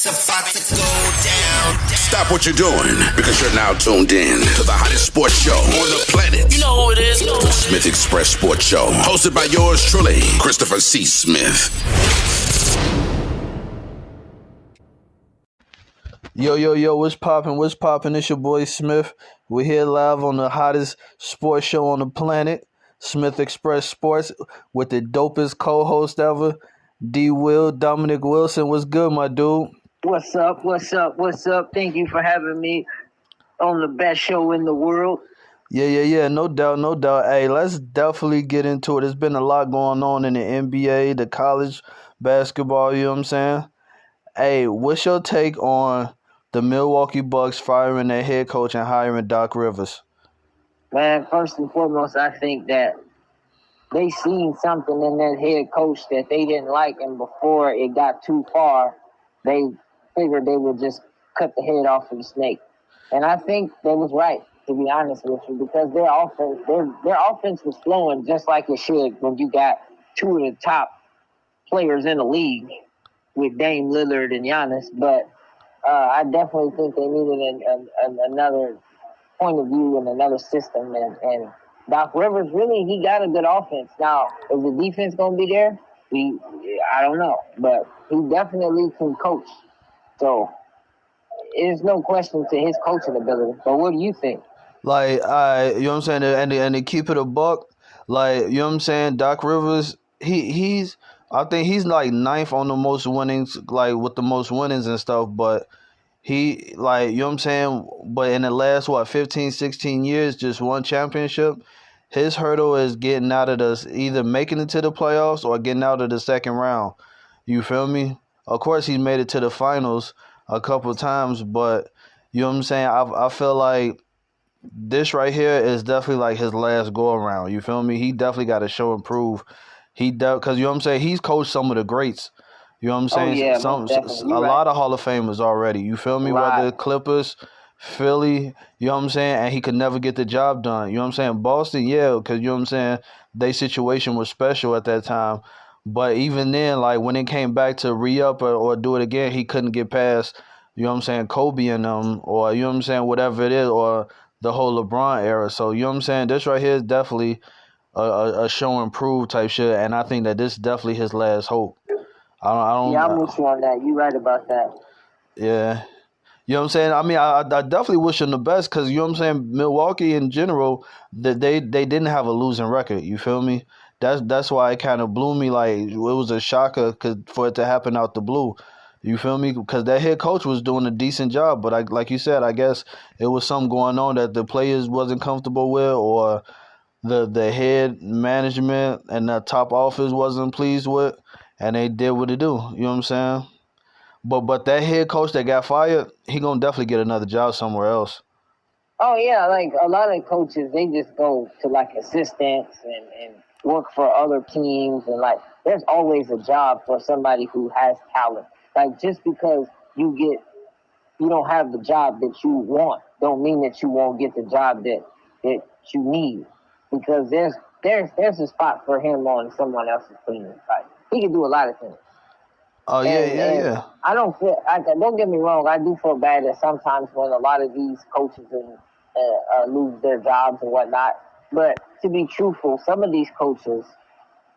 about to go down. Stop what you're doing because you're now tuned in to the hottest sports show on the planet. You know who it is. The Smith Xpress Sports Show, hosted by yours truly, Christopher C. Smith. Yo, what's poppin'? It's your boy Smith. We're here live on the hottest sports show on the planet, Smith Xpress Sports, with the dopest co-host ever, D-Will, Dominick Wilson. What's good, my dude? What's up? Thank you for having me on the best show in the world. Yeah. No doubt. Hey, let's definitely get into it. There's been a lot going on in the NBA, the college basketball, you know what I'm saying? Hey, what's your take on the Milwaukee Bucks firing their head coach and hiring Doc Rivers? Man, first and foremost, I think that they seen something in that head coach that they didn't like, and before it got too far, they figured they would just cut the head off of the snake. And I think they was right, to be honest with you, because their offense was flowing just like it should when you got two of the top players in the league with Dame Lillard and Giannis. But I definitely think they needed another point of view and another system. And Doc Rivers, really, he got a good offense. Now, is the defense going to be there? I don't know. But he definitely can coach. So, there's no question to his coaching ability. But what do you think? Like, you know what I'm saying? And to keep it a buck, like, you know what I'm saying? Doc Rivers, I think he's like ninth on the most winnings, like with the most winnings and stuff. But he, like, you know what I'm saying? But in the last, 15, 16 years, just one championship. His hurdle is getting out of either making it to the playoffs or getting out of the second round. You feel me? Of course, he made it to the finals a couple of times, but you know what I'm saying? I feel like this right here is definitely like his last go around. You feel me? He definitely got to show and prove. Because you know what I'm saying? He's coached some of the greats. You know what I'm saying? Yeah, a lot of Hall of Famers already. You feel me? Right. Whether Clippers, Philly, you know what I'm saying? And he could never get the job done. You know what I'm saying? Boston, yeah, because you know what I'm saying? Their situation was special at that time. But even then, like when it came back to re-up or do it again, he couldn't get past, you know what I'm saying, Kobe and them, or you know what I'm saying, whatever it is, or the whole LeBron era. So, you know what I'm saying? This right here is definitely a show and prove type shit, and I think that this is definitely his last hope. I'm with you on that. You're right about that. Yeah. You know what I'm saying? I mean, I definitely wish him the best because, you know what I'm saying, Milwaukee in general, they didn't have a losing record. You feel me? That's why it kind of blew me. Like, it was a shocker for it to happen out the blue. You feel me? Because that head coach was doing a decent job. But like you said, I guess it was something going on that the players wasn't comfortable with, or the head management and the top office wasn't pleased with, and they did what they do. You know what I'm saying? But that head coach that got fired, he gonna definitely get another job somewhere else. Oh, yeah, like a lot of coaches, they just go to like assistants and work for other teams. And like, there's always a job for somebody who has talent. Like, just because you don't have the job that you want, don't mean that you won't get the job that you need. Because there's a spot for him on someone else's team. Like, he can do a lot of things. Oh, yeah. I don't get me wrong, I do feel bad that sometimes when a lot of these coaches lose their jobs and whatnot. But to be truthful, some of these coaches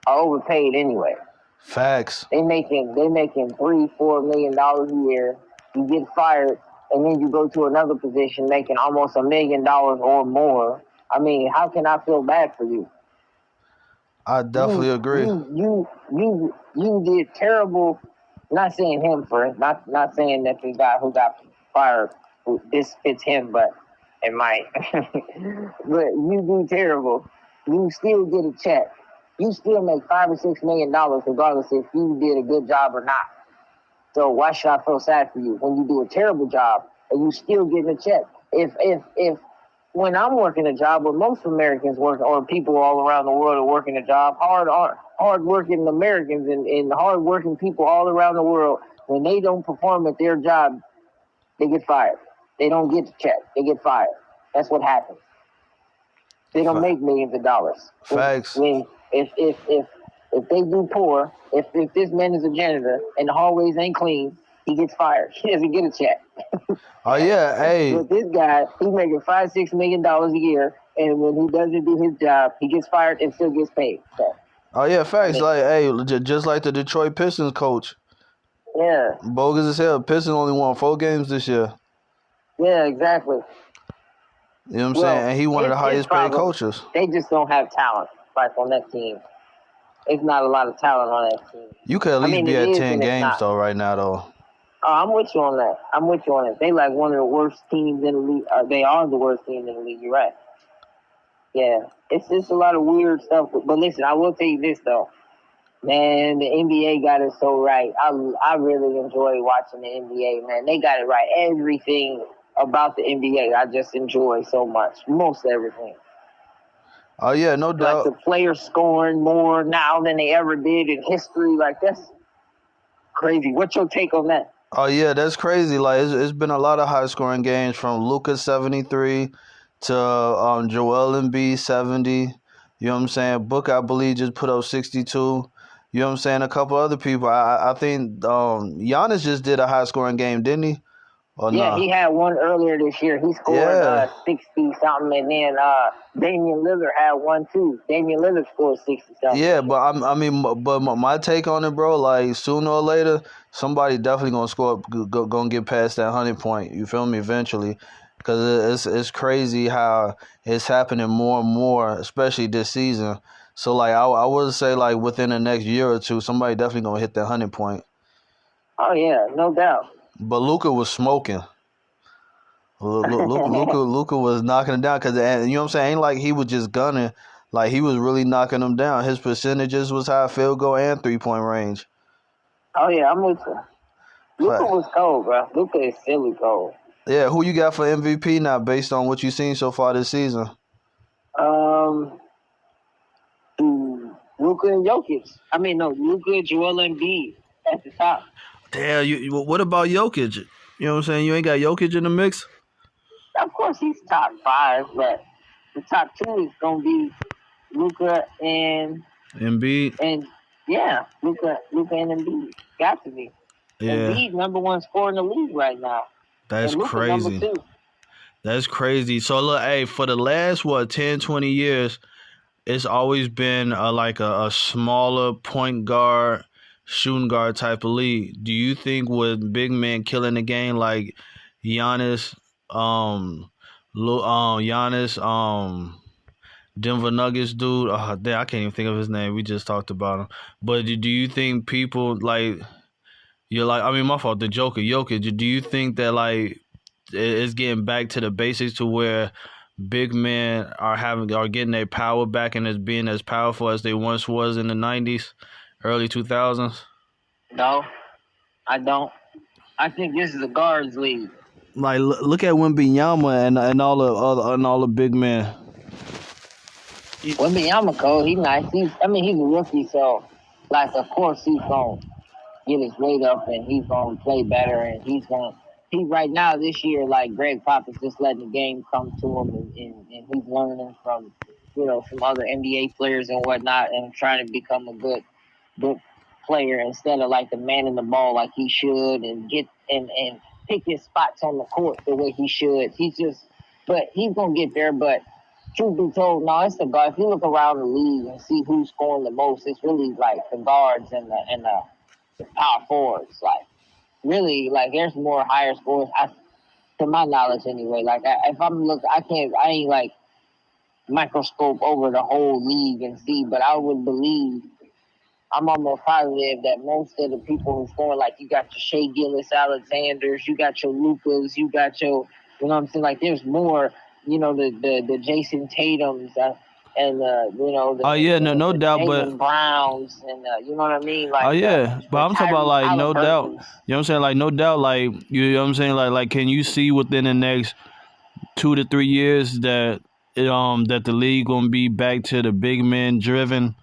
are overpaid anyway. Facts. They making $3-4 million a year. You get fired, and then you go to another position making almost $1 million or more. I mean, how can I feel bad for you? I definitely agree. You did terrible. Not saying him not saying that the guy who got fired, this fits him, but it might. But you do terrible. You still get a check. You still make $5 or $6 million regardless if you did a good job or not. So why should I feel sad for you when you do a terrible job and you still get a check? If when I'm working a job, or most Americans work, or people all around the world are working a job, hard-working Americans and hard-working people all around the world, when they don't perform at their job, they get fired. They don't get the check. They get fired. That's what happens. They don't make millions of dollars. Facts. If they do poor, if this man is a janitor and the hallways ain't clean, he gets fired. He doesn't get a check. Oh yeah, hey. But this guy, he's making $5-6 million a year, and when he doesn't do his job, he gets fired and still gets paid. So, Oh yeah, facts. Like, hey, just like the Detroit Pistons coach. yeah. Bogus as hell. Pistons only won 4 games this year. Yeah, exactly. You know what I'm saying? And he one of the highest paid problem, coaches. They just don't have talent, like, on that team. There's not a lot of talent on that team. You could at least be at 10 games, though, right now, though. Oh, I'm with you on that. They like one of the worst teams in the league. They are the worst team in the league. You're right. Yeah, it's just a lot of weird stuff. But listen, I will tell you this, though. Man, the NBA got it so right. I really enjoy watching the NBA, man. They got it right. Everything about the NBA, I just enjoy so much. Most everything. Oh, yeah, no doubt. Like the players scoring more now than they ever did in history. Like, that's crazy. What's your take on that? Oh, yeah, that's crazy. Like, it's been a lot of high-scoring games from Luka 73 to Joel Embiid 70. You know what I'm saying? Book, I believe, just put up 62. You know what I'm saying? A couple other people. I think Giannis just did a high-scoring game, didn't he? Or yeah, nah? He had one earlier this year. He scored 60-something, and then Damian Lillard had one, too. Damian Lillard scored 60-something. Yeah, but but my take on it, bro, like, sooner or later, somebody definitely going to score, going to get past that 100 point. You feel me? Eventually. Because it's crazy how it's happening more and more, especially this season. So, like, I would say, like, within the next year or two, somebody definitely going to hit that 100 point. Oh, yeah, no doubt. But Luka was smoking. Luka was knocking him down because, you know what I'm saying? Ain't like he was just gunning. Like, he was really knocking them down. His percentages was high, field goal and 3-point range. Oh, yeah, I'm with you. Luka was cold, bro. Luka is silly cold. Yeah, who you got for MVP now based on what you've seen so far this season? Luka and Jokic. Luka, Joel Embiid at the top. Damn, what about Jokic? You know what I'm saying? You ain't got Jokic in the mix? Of course, he's top 5, but the top 2 is going to be Luka and Embiid. And yeah, Luka and Embiid got to be. Yeah. Embiid number 1 scorer in the league right now. That's and Luka crazy. Number 2. That's crazy. So look, hey, for the last 10, 20 years, it's always been a smaller point guard, shooting guard type of league. Do you think with big men killing the game like Giannis, Denver Nuggets dude? I can't even think of his name. We just talked about him. But do you think people my fault, the Jokic. Do you think that like it's getting back to the basics to where big men are getting their power back and is being as powerful as they once was in the 90s, early 2000s? No, I don't. I think this is a guards league. Like, look at Wembanyama and all the big men. Wembanyama cold. He's nice. He's a rookie, so like of course he's gonna get his weight up and he's gonna play better and he right now this year, like Greg Pop is just letting the game come to him and he's learning from other NBA players and whatnot and trying to become a good player instead of like the man in the ball like he should and get and pick his spots on the court the way he should. But he's gonna get there. But truth be told, no, it's the guard. If you look around the league and see who's scoring the most, it's really like the guards and the power forwards. Like really, like there's more higher scores. To my knowledge, anyway. Like if I'm looking, I ain't like microscope over the whole league and see, but I would believe. I'm almost positive that most of the people who scoring, like you got your Shea Gilgeous-Alexanders, you got your Lukas, you got your, you know what I'm saying? Like there's more, the Jason Tatums and no doubt, but Browns and you know what I mean? Like but I'm talking about like no doubt. You know what I'm saying? Like no doubt, like you know what I'm saying? Like can you see within the next 2 to 3 years that that the league gonna be back to the big man driven,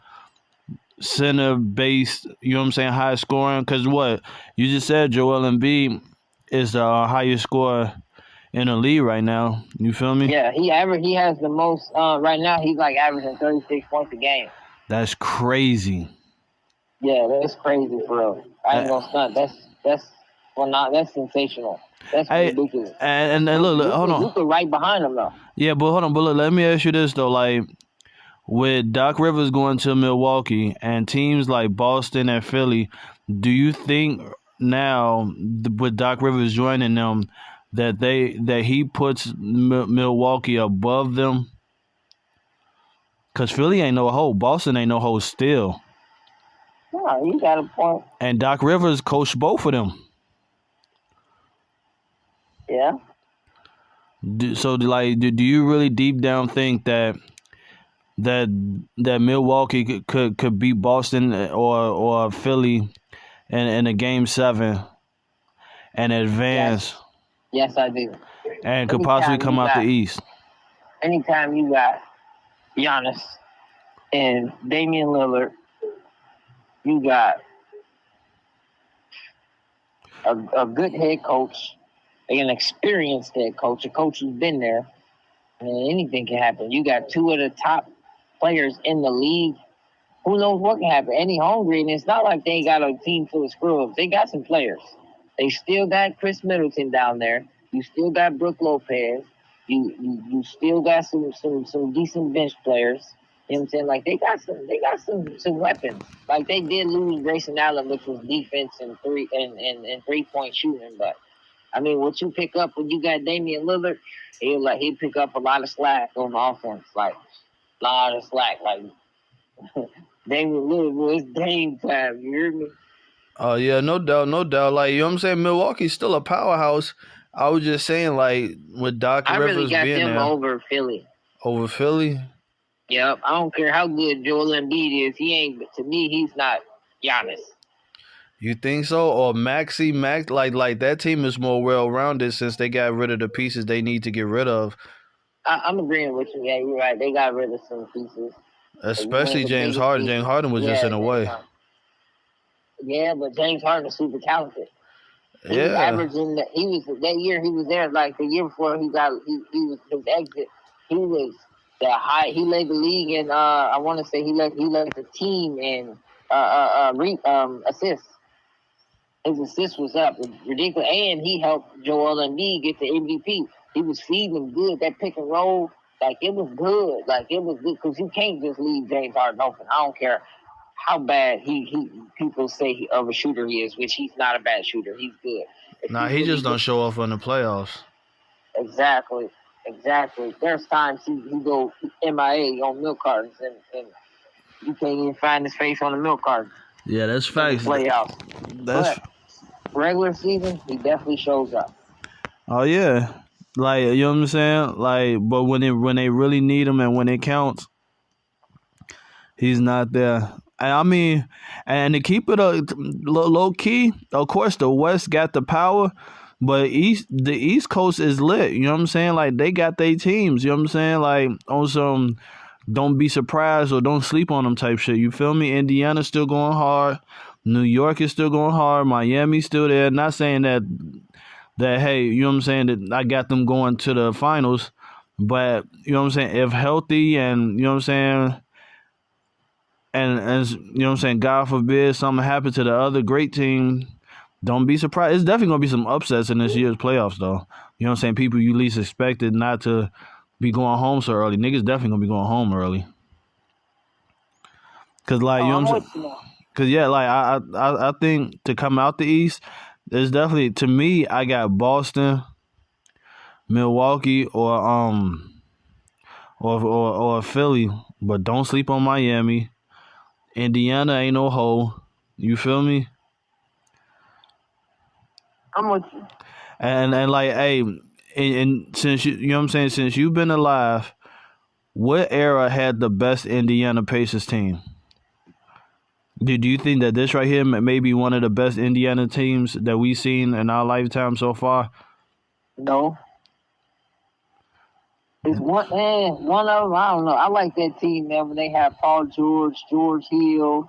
center based, you know what I'm saying, high scoring? Because what you just said, Joel Embiid is the highest scorer in the league right now. You feel me? Yeah, he has the most right now. He's like averaging 36 points a game. That's crazy. Yeah, that's crazy for real. I ain't gonna stunt. Well, not that's sensational. That's Hey, ridiculous. and look, hold on. Luka right behind him though. Yeah, but hold on. But look, let me ask you this though. Like, with Doc Rivers going to Milwaukee and teams like Boston and Philly, do you think now with Doc Rivers joining them that he puts Milwaukee above them? Because Philly ain't no hoe, Boston ain't no hoe still, No, you got a point. and Doc Rivers coached both of them. Yeah. Do you really deep down think that Milwaukee could beat Boston or Philly in a game 7 and advance Yes, I do. and could possibly come out the East? Anytime you got Giannis and Damian Lillard, you got a good head coach, an experienced head coach, a coach who's been there, and anything can happen. You got two of the top players in the league. Who knows what can happen? And he hungry, and it's not like they got a team full of screw-ups. They got some players. They still got Chris Middleton down there. You still got Brook Lopez. You still got some decent bench players. You know what I'm saying? Like they got some weapons. Like they did lose Grayson Allen, which was defense and 3-point shooting. But I mean, what you pick up when you got Damian Lillard, he'd pick up a lot of slack on the offense, like a lot of slack. Like Damian Lillard was Dame time. You hear me? Oh yeah, no doubt, no doubt. Like, you know what I'm saying? Milwaukee's still a powerhouse. I was just saying, like, with Doc Rivers really got being them there over Philly. over Philly. Yep, I don't care how good Joel Embiid is. To me, he's not Giannis. You think so? Or Max, like that team is more well rounded since they got rid of the pieces they need to get rid of. I'm agreeing with you. Yeah, you're right. They got rid of some pieces. Especially James Harden. James Harden was just in the way. Yeah, but James Harden is super talented. He was Yeah. averaging. That year he was there. Like the year before he was his exit. He was the high. He led the league in. I want to say he led the team in assists. His assist was up. It was ridiculous, and he helped Joel Embiid get the MVP. He was feeding him good. That pick and roll, like it was good. Like it was good because you can't just leave James Harden open. I don't care how bad people say of a shooter he is, which he's not a bad shooter. He's good. He just don't show off in the playoffs. Exactly. There's times he go MIA on milk cartons and you can't even find his face on the milk carton. Yeah, that's facts. Playoffs. That's regular season, he definitely shows up. Oh yeah, like, you know what I'm saying. Like, but when they really need him and when it counts, he's not there. And I mean, and to keep it low key, of course, the West got the power, but the East Coast is lit. You know what I'm saying? Like, they got their teams. You know what I'm saying? Like, on some don't be surprised or don't sleep on them type shit. You feel me? Indiana's still going hard. New York is still going hard. Miami's still there. Not saying that hey, you know what I'm saying, that I got them going to the finals, but you know what I'm saying, if healthy and you know what I'm saying, and you know what I'm saying, God forbid something happened to the other great team, don't be surprised. It's definitely gonna be some upsets in this year's playoffs though. You know what I'm saying? People you least expected not to be going home so early. Niggas definitely gonna be going home early. Cause like, you know what I'm saying? Cause yeah, like I think to come out the East, there's definitely, to me, I got Boston, Milwaukee, or Philly, but don't sleep on Miami. Indiana ain't no hoe. You feel me? I'm with you. And like, hey, and since you know what I'm saying, since you've been alive, what era had the best Indiana Pacers team? Do you think that this right here may be one of the best Indiana teams that we've seen in our lifetime so far? No. It's one of them. I don't know. I like that team, man, when they had Paul George, George Hill.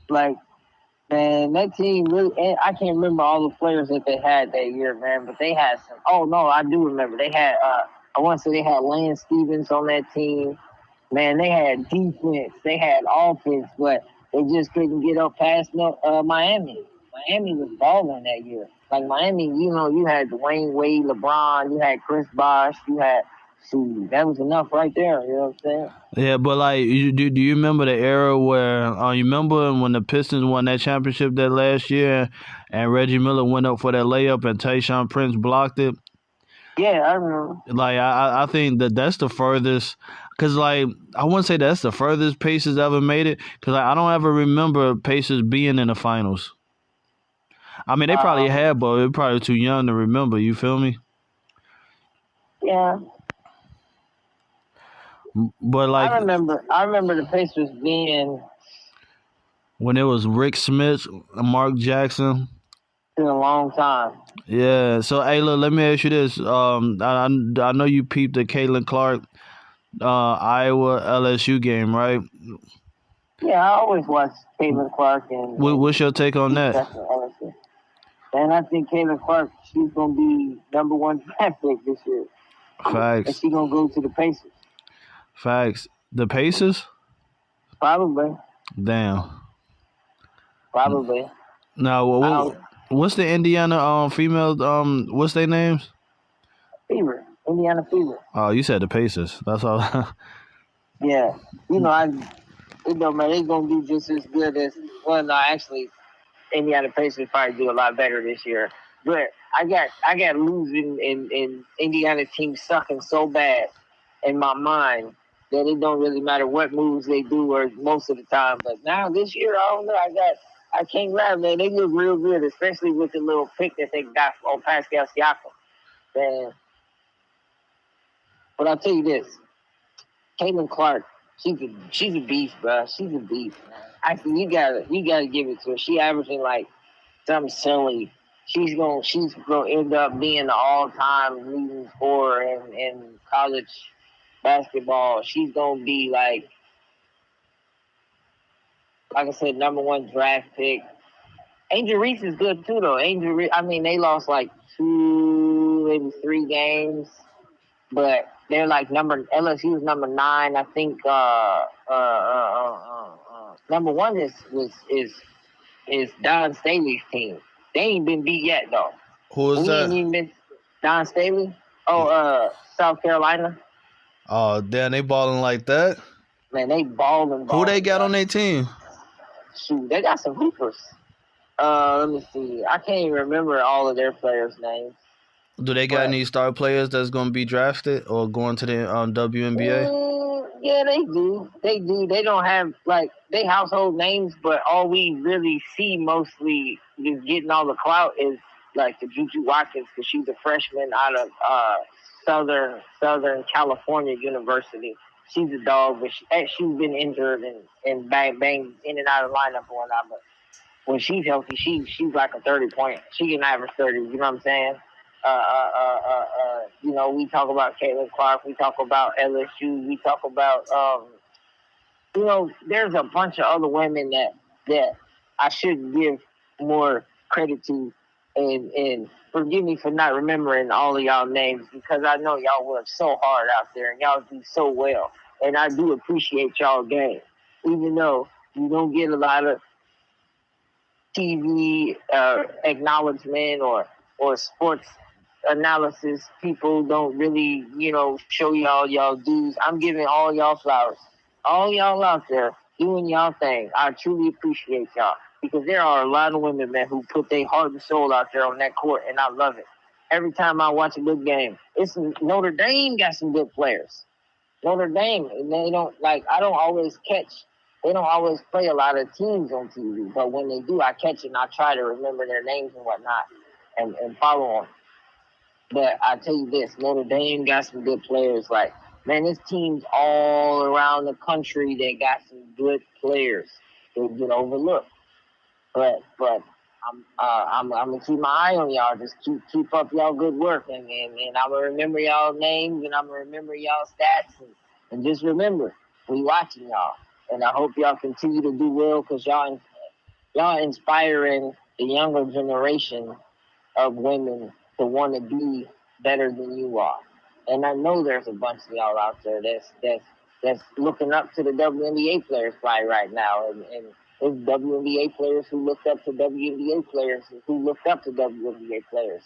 Like, man, that team really, I can't remember all the players that they had that year, man, but they had some. Oh, no, I do remember. They had, I want to say they had Lance Stevens on that team. Man, they had defense. They had offense, but they just couldn't get up past Miami. Miami was balling that year. Like Miami, you had Dwayne Wade, LeBron, you had Chris Bosh, you had that was enough right there. You know what I'm saying? Yeah, but like, do you remember the era where you remember when the Pistons won that championship that last year, and Reggie Miller went up for that layup and Tayshaun Prince blocked it? Yeah, I remember. Like, I think that's the furthest, because like I wouldn't say that's the furthest Pacers ever made it, because I don't ever remember Pacers being in the finals. I mean, they probably had, but they're probably too young to remember. You feel me? Yeah. But like, I remember the Pacers being when it was Rick Smith, Mark Jackson. in a long time. Yeah. So hey, look, let me ask you this. I know you peeped the Caitlin Clark, Iowa LSU game, right? Yeah, I always watch Caitlin Clark and. What's your take on that? LSU. And I think Caitlin Clark, she's gonna be #1 draft pick this year. Facts. And she's gonna go to the Pacers. Facts. The Pacers? Probably. Damn. Probably. Now, what's the Indiana female? What's their names? Fever. Indiana Fever. Oh, you said the Pacers. That's all. Yeah. It don't matter. They're gonna do just as good as. Well, no, actually, Indiana Pacers probably do a lot better this year. But I got losing in Indiana team sucking so bad in my mind that it don't really matter what moves they do or most of the time. But now this year, I don't know. I can't lie, man. They look real good, especially with the little pick that they got on Pascal Siakam. Man. But I'll tell you this. Caitlin Clark, she's a beast, bro. She's a beast, man. Actually, you gotta give it to her. She averaging like something silly. She's gonna end up being the all-time leading scorer in college basketball. She's gonna be like I said, #1 draft pick. Angel Reese is good too, though. Angel Reese, I mean, they lost like 2, maybe 3 games, but they're like LSU's #9. I think #1 is Don Staley's team. They ain't been beat yet though. Who is that? Ain't even been Don Staley. Oh, South Carolina. Oh, damn, they balling like that? Man, they balling. Who they got on their team? Shoot, they got some hoopers. Let me see. I can't even remember all of their players' names. Do they got any star players that's going to be drafted or going to the WNBA? Yeah, they do. They do. They don't have, they household names, but all we really see mostly is getting all the clout is, the Juju Watkins, because she's a freshman out of Southern California University. She's a dog, but she's been injured and bang in and out of the lineup and whatnot. But when she's healthy, she's like a 30-point. She can average 30. You know what I'm saying? We talk about Caitlin Clark. We talk about LSU. We talk about there's a bunch of other women that I should give more credit to, and forgive me for not remembering all of y'all names, because I know y'all work so hard out there and y'all do so well, and I do appreciate y'all game, even though you don't get a lot of TV acknowledgement or sports analysis. People don't really, show y'all dues. I'm giving all y'all flowers. All y'all out there doing y'all thing. I truly appreciate y'all, because there are a lot of women, man, who put their heart and soul out there on that court, and I love it. Every time I watch a good game, Notre Dame got some good players. Notre Dame, and they don't they don't always play a lot of teams on TV, but when they do, I catch it and I try to remember their names and whatnot and follow them. But I tell you this, Notre Dame got some good players. Man, this team's all around the country. They got some good players. They get overlooked. But I'm gonna keep my eye on y'all. Just keep up y'all good work, and I'm gonna remember y'all names, and I'm gonna remember y'all stats, and just remember, we watching y'all. And I hope y'all continue to do well, because y'all inspiring the younger generation of women to want to be better than you are. And I know there's a bunch of y'all out there that's looking up to the WNBA players right now, and It's WNBA players who looked up to WNBA players who looked up to WNBA players.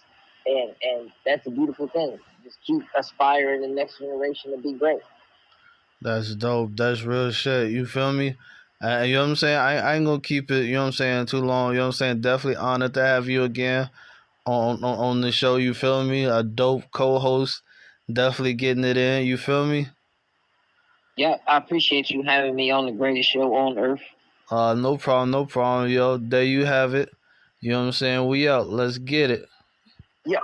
And that's a beautiful thing. Just keep aspiring the next generation to be great. That's dope. That's real shit. You feel me? You know what I'm saying? I ain't gonna keep it, you know what I'm saying, too long. You know what I'm saying? Definitely honored to have you again on the show. You feel me? A dope co-host. Definitely getting it in. You feel me? Yeah, I appreciate you having me on the greatest show on earth. No problem, no problem, yo. There you have it. You know what I'm saying? We out. Let's get it. Yeah.